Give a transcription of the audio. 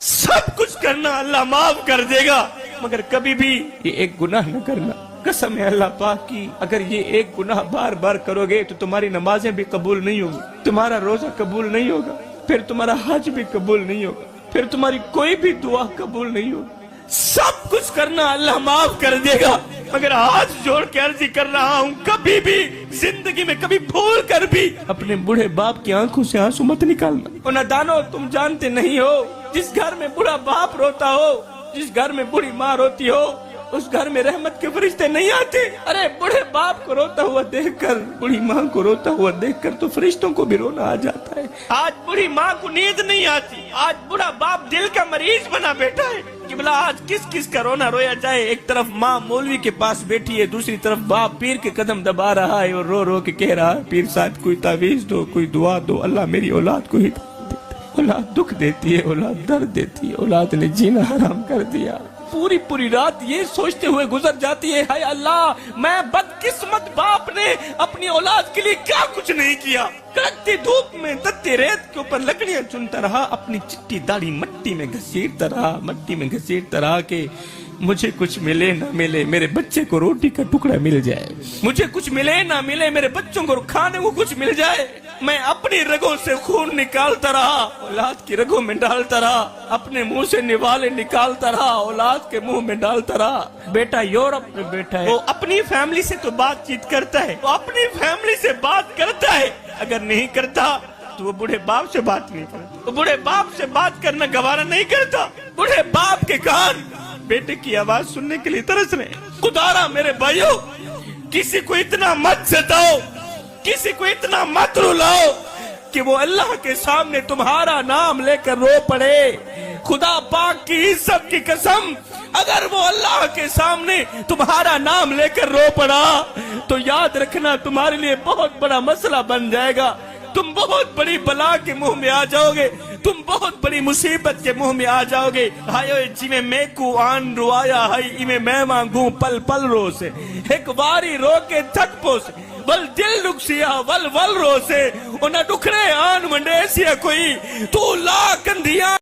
सब कुछ करना अल्लाह माफ कर देगा, मगर कभी भी ये एक गुनाह न करना। कसम है अल्लाह पाक की, अगर ये एक गुनाह बार बार करोगे तो तुम्हारी नमाजें भी कबूल नहीं होगी, तुम्हारा रोजा कबूल नहीं होगा, फिर तुम्हारा हज भी कबूल नहीं होगा, फिर तुम्हारी कोई भी दुआ कबूल नहीं होगी। सब कुछ करना अल्लाह माफ कर देगा, मगर हाथ जोड़ के अर्जी कर रहा हूँ, कभी भी जिंदगी में कभी भूल कर भी अपने बूढ़े बाप की आंखों से आंसू मत निकालना। और नादानो, तुम जानते नहीं हो, जिस घर में बूढ़ा बाप रोता हो, जिस घर में बूढ़ी माँ रोती हो, उस घर में रहमत के फरिश्ते नहीं आते। अरे बूढ़े बाप को रोता हुआ देखकर, बूढ़ी माँ को रोता हुआ देखकर तो फरिश्तों को भी रोना आ जाता है। आज बूढ़ी माँ को नींद नहीं आती, आज बूढ़ा बाप दिल का मरीज बना बैठा है कि भला आज किस किस का रोना रोया जाए। एक तरफ माँ मौलवी के पास बैठी है, दूसरी तरफ बाप पीर के कदम दबा रहा है और रो रो के कह रहा है, पीर साहब कोई तावीज दो, कोई दुआ दो, अल्लाह मेरी औलाद को ही। औलाद दुख देती है, औलाद दर्द देती है, औलाद ने जीना हराम कर दिया। पूरी पूरी रात ये सोचते हुए गुजर जाती है, हाय अल्लाह मैं बदकिस्मत बाप ने अपनी औलाद के लिए क्या कुछ नहीं किया। कड़कती धूप में तत्ती रेत के ऊपर लकड़ियां चुनता रहा, अपनी चिट्टी दाढ़ी मट्टी में घसीटता रहा, मट्टी में घसीटता रहा कि मुझे कुछ मिले ना मिले, मेरे बच्चे को रोटी का टुकड़ा मिल जाए, मुझे कुछ मिले ना मिले, मेरे बच्चों को खाने को कुछ मिल जाए। मैं अपनी रगों से खून निकालता रहा, औलाद की रगों में डालता रहा, अपने मुंह से निवाले निकालता रहा, औलाद के मुंह में डालता रहा। बेटा यूरोप में बैठा है, वो अपनी फैमिली से तो बातचीत करता है, वो अपनी फैमिली से बात करता है, अगर नहीं करता तो वो बूढ़े बाप से बात नहीं करता, वो बूढ़े बाप से बात करना गवारा नहीं करता। बूढ़े बाप के कान बेटे की आवाज सुनने के लिए तरस रहे। खुदारा मेरे भाइयों, किसी को इतना मत सताओ, किसी को इतना मत रुलाओ कि वो अल्लाह के सामने तुम्हारा नाम लेकर रो पड़े। खुदा पाक की इज्जत की कसम, अगर वो अल्लाह के सामने तुम्हारा नाम लेकर रो पड़ा तो याद रखना तुम्हारे लिए बहुत बड़ा मसला बन जाएगा। तुम बहुत बड़ी बला के मुंह में आ जाओगे, तुम बहुत बड़ी मुसीबत के मुंह में आ जाओगे। हायो जिमें मैकू आन रुआया है, इमें मैं मांगू पल पल रो से, एक बारी रो के थक पोसे, वल दिल रुकसिया वल वल रो से, उन्हें दुखड़े आन मंडेसिया कोई, तू ला कंधिया